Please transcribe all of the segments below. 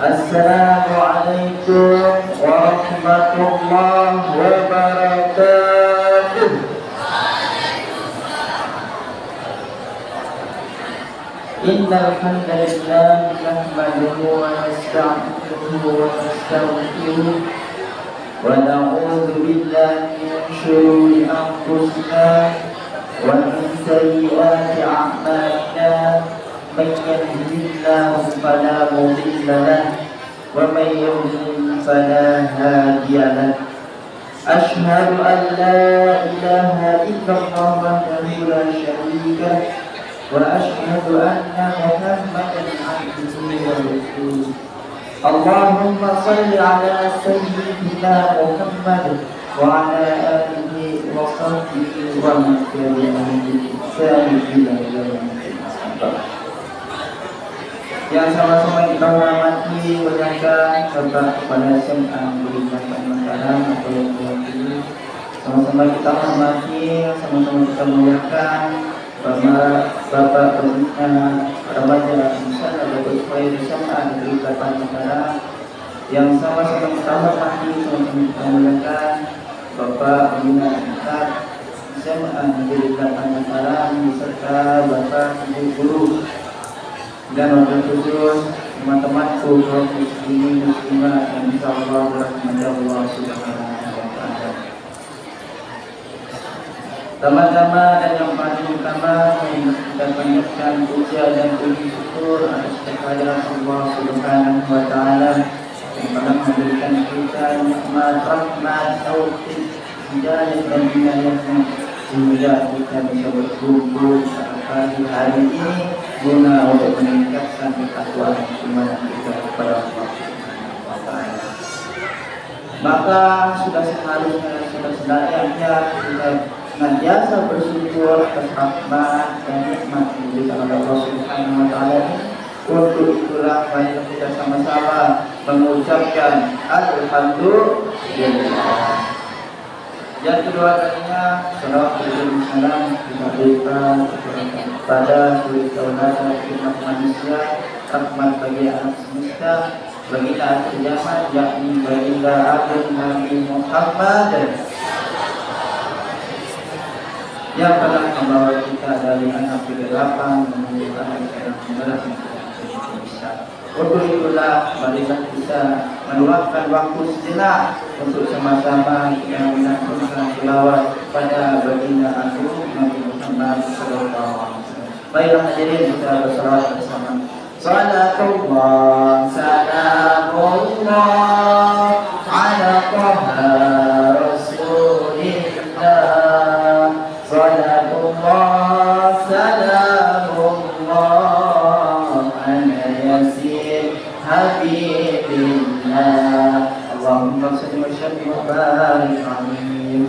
Assalamualaikum warahmatullahi wabarakatuh. Innal hamdalillah nahmaduhu wa nasta'inuhu wa nastaghfiruh wa na'udzu billahi min shururi anfusina wa min sayyiati a'malina. Man yahdihillahu fala mudilla lahu wa man yudlil fala hadiya lahu. Asyhadu an la ilaha illallah wahdahu la syarika lahu wa asyhadu anna Muhammadan abduhu wa rasuluh. Allahumma shalli ala sayyidina Muhammad wa ala alihi wa sahbihi wa man tabi'ahum bi ihsan ila yaumil qiyamah. Yang sama-sama kita hormati, berjaga Bapak Kepala SMA Negeri Mataram atau yang diwakili, sama-sama kita hormati, sama-sama kita muliakan Bapak Pembina Remaja Insyaallah Bapak Kepala SMA Negeri Mataram, yang sama-sama kita hormati, sama-sama kita muliakan Bapak Pembina SMA Negeri Mataram beserta Bapak Ibu Guru dan wabil khusus teman-temanku kaum muslimin muslimah yang insyaallah berahmat Allah subhanahu wa ta'ala. Pertama-tama dan yang paling utama kita panjatkan puja dan puji syukur atas kehadiran Allah subhanahu wa ta'ala yang telah memberikan kita nikmat rahmat taufik hidayah dan hidayahnya sehingga kita bisa berkumpul pada hari ini guna untuk meningkatkan ketakwaan iman kita kepada Allah Subhanahu wa ta'ala. Maka sudah seharusnya, sudah selayaknya kita senantiasa bersyukur atas rahmat dan nikmat yang diberikan oleh Allah Subhanahu wa ta'ala ini. Untuk itulah mari kita sama-sama mengucapkan alhamdulillah. Yang kedua kalinya, salawat dan salam kita berikan kepada seluruh tauladan umat manusia, rahmat bagi alam semesta, bagi akhir zaman, yakni baginda agung Nabi Muhammad yang telah membawa kita dari anak kegelapan menuju anak yang cerah. Untuk itulah marilah kita meluangkan waktu sejenak untuk sama-sama kita menyantumkan selawat pada baginda agung Nabi Muhammad sallallahu alaihi wasallam. Baiklah hadirin, kita berselawat bersama. Salatullah salamullah ala taha rasulillah. Salatullah salamullah Habibillah. Allahumma salli wa sallim wa barik alaihi.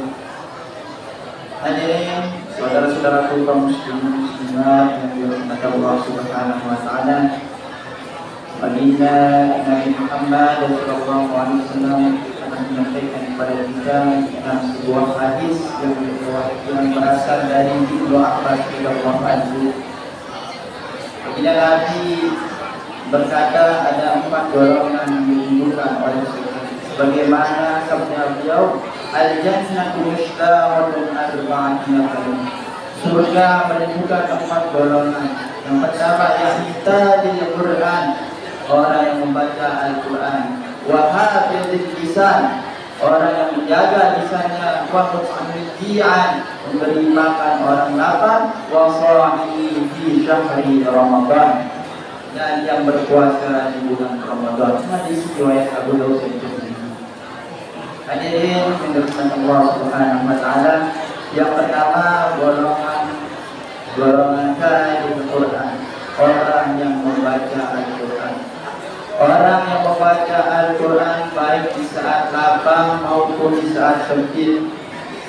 Hadirin, saudara-saudaraku kaum muslimin muslimat yang dirahmati Allah Subhanahu wa ta'ala, baginda Nabi Muhammad sallallahu alaihi wasallam akan menyampaikan kepada kita tentang sebuah hadis yang berasal dari Ibnu Abbas radhiyallahu anhu. Baginda Nabi berkata ada 4 golongan yang ditimbulkan oleh surga. Sebagaimana sabda beliau, al-jannatu mushtaqatun arba'atin qalb. Surga menunjukkan 4 golongan. Yang pertama yakni tajil Quran, orang yang membaca Al-Quran. Wa hafizil lisan, orang yang menjaga lisannya. Wa mut'ammidian, memberi makan orang lapar. Wa sha'imi fi syahri Ramadan, dan yang berpuasa di bulan Ramadan. Hadis riwayat Abu Dawud dan Tirmidzi. Hadirin yang dirahmati Allah Subhanahu wa ta'ala, yang pertama golongan tajil Quran, orang yang membaca Al-Quran. Orang yang membaca Al-Quran baik di saat lapang maupun di saat sempit,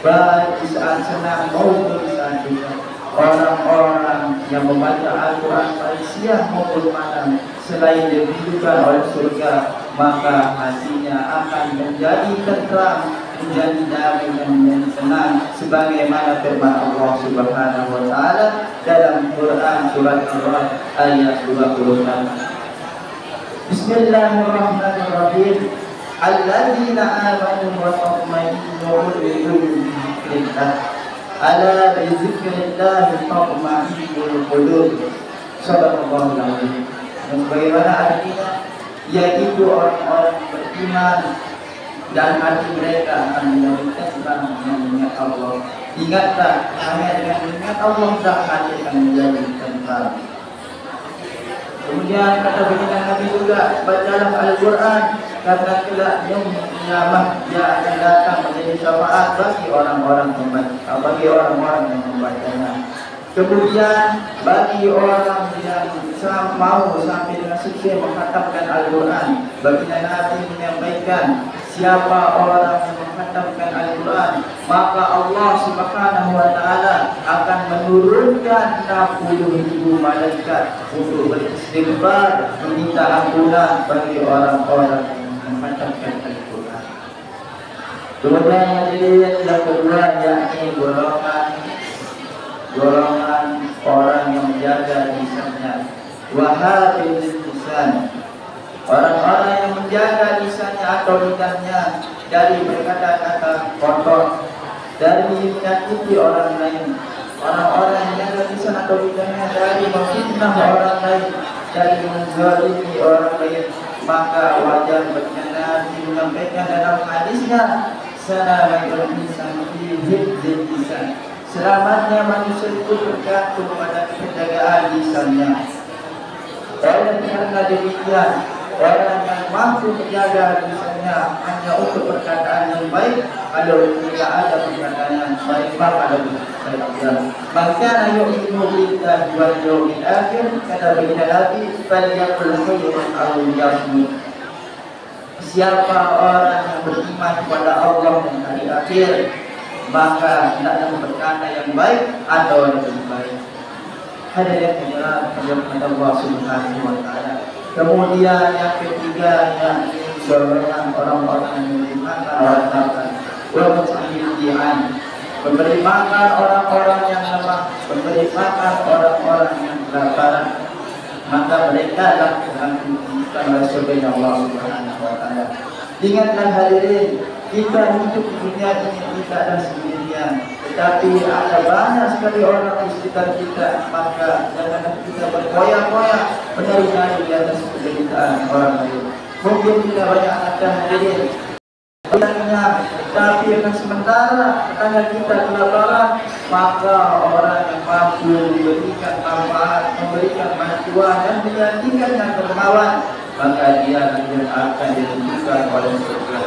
baik di saat senang maupun di saat duka. Orang-orang yang membaca Al-Quran baik siang maupun malam, selain diberikan oleh surga, maka hatinya akan menjadi tentram, menjadi damai dan menjadi tenang, sebagaimana firman Allah Subhanahu wa ta'ala dalam Quran surat Al-Ra'd ayat 28. Bismillahirrahmanirrahim. Alladzina amanu wa tatma'innu qulubuhum bi dzikrillah. Ala bi dzikrillah tatma'innul qulub. Shadaqallahul azim. Bagaimana artinya? Yaitu orang-orang beriman dan hati mereka akan menjadi tenang mengingat Allah. Ingatlah, hanya dengan mengingat Allah hati akan menjadi tenang. Kemudian kata baginda Nabi juga, bacalah Al-Quran karena kelak yaumul qiyamah dia akan datang menjadi syafaat bagi orang-orang yang membacanya. Kemudian bagi orang yang mau sampai dengan sukses mengkhatamkan Al-Quran, baginda Nabi menyampaikan, siapa orang yang mengkhatamkan Al-Quran, maka Allah Subhanahu wa Ta'ala akan menurunkan 60.000 malaikat untuk beristighfar, meminta ampunan bagi orang-orang yang mengkhatamkan Al-Quran. Kemudian yang kedua yakni golongan orang yang menjaga lisannya. Wahafizul lisan, orang-orang yang menjaga lisannya atau lidahnya dari berkata-kata kotor, dari menyakiti orang lain. Orang-orang yang menjaga lisan atau lidahnya dari memfitnah orang lain, dari menzalimi orang lain. Maka wajar baginda Nabi menyampaikan dalam hadisnya, salamul lisan fi hifdzil lisan. Selamatnya manusia itu tergantung pada penjagaan lisannya. Oleh karena demikian, orang yang mampu menjaga lisannya hanya untuk perkataan yang baik, kalau tidak ada perkataan yang baik maka lebih baik. Maka yu'minu billahi wal yawmil akhir, kata baginda Nabi, falyaqul khairan aw liyasmut. Siapa orang yang beriman kepada Allah dan hari akhir, maka hendaklah berkata yang baik atau yang lebih baik. Hadirin kepada Allah Subhanahu wa Ta'ala. Kemudian yang ketiga yakni golongan orang-orang yang memberi makan orang-orang wa mut'immi'an, memberi makan orang-orang yang lemah, memberi makan orang-orang yang kelaparan. Maka mereka adalah yang dibutuhkan oleh surga Allah Subhanahu wa Ta'ala. Ingatlah hadirin, kita hidup di dunia ini tidak ada sendirian, tetapi ada banyak sekali orang di sekitar kita. Maka janganlah kita berkoyak-koyak menari-nari di atas penderitaan orang lain. Mungkin kita banyak ada hadirin, tapi yang sementara karena kita kelaparan, maka orang yang mampu memberikan manfaat, memberikan bantuan dan menjadikan yang dermawan, maka dia akan ditentukan oleh surga.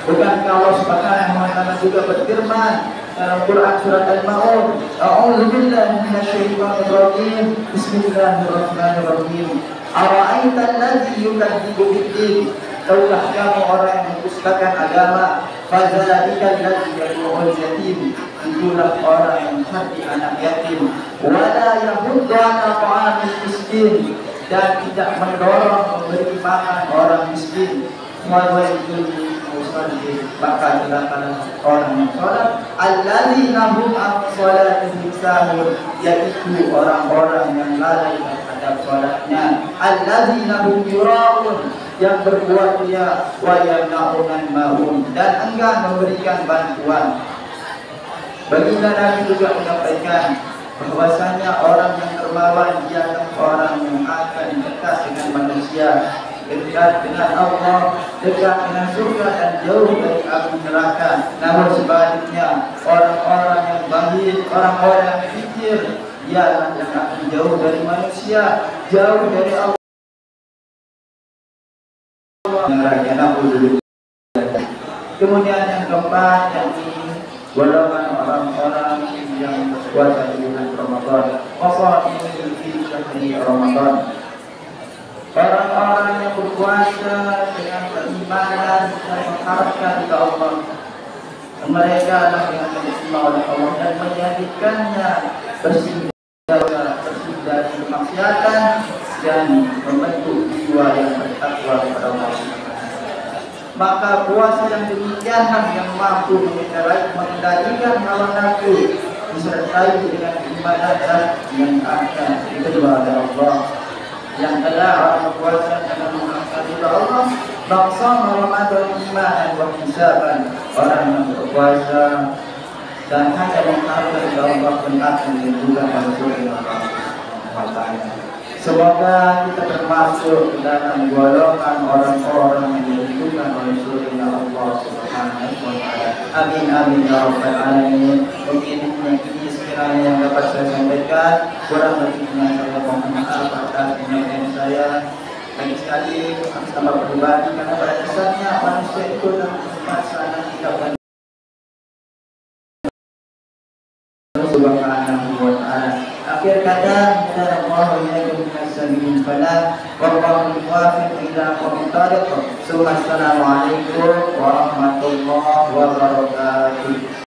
Bukankah Allah Subhanahu wa Ta'ala juga berfirman dalam Quran surat Al-Maun, A'udzu billahi minasyaitonir rajim, Bismillahirrahmanirrahim. Ara'aita alladzi yukadzibu bid-din? Tahukah kamu orang yang mendustakan agama? Fadzalika alladzi yad'ul yatim. Itulah orang yang hati anak yatim. Wala yahuddu 'ala ta'amil miskin, dan tidak mendorong memberi makan orang miskin. Maka silakan orang yang sholat, alladzina hum an sholatihim sahun, yaitu orang-orang yang lalai terhadap sholatnya. Alladzina hum yura'un, yang berbuat ria, wa yamna'unan ma'un, dan enggan memberikan bantuan. Baginda Nabi juga menyampaikan bahwasanya orang yang dermawan ialah orang yang akan dekat dengan manusia, dekat dengan Allah, dekat dengan surga dan jauh dari api neraka. Namun sebaliknya, orang-orang yang bakhil, orang-orang yang fikir, ialah yang akan jauh dari manusia, jauh dari Allah. Kemudian yang keempat yakni golongan orang-orang yang berpuasa di bulan Ramadan. Qasa'imin fi syahri Ramadan. Orang-orang yang berpuasa dengan keimanan dan mengharapkan kepada Allah, mereka adalah yang diterima oleh Allah dan menjadikannya bersih dari kemaksiatan dan membentuk jiwa yang bertakwa kepada Allah. Maka puasa yang demikianlah yang mampu mengendalikan hawa nafsu disertai dengan ibadah yang akan diterima oleh Allah. Yang telah orang berpuasa dengan mengangkat kata Allah, bangsa Ramadan iman wa hisaban, orang yang berpuasa dan hanya mengharapkan kepada Allah benar dan juga masuk Allah. Semoga kita termasuk dalam golongan orang-orang yang diridhokan oleh surga Allah Subhanahu wa taala. Amin amin ya rabbal alamin. Mungkin ini sekiranya yang dapat saya sampaikan, kurang lebihnya saya mohon maaf atas penyampaian saya. Lagi sekali sama pribadi, karena pada dasarnya manusia itu dalam kesempatan kita Subhanahu wa ta'ala. Akhir kata, Allahu yaikum as-sabil fala wallahu muwaffiq ila aqwamit thariq. Assalamualaikum warahmatullahi wabarakatuh.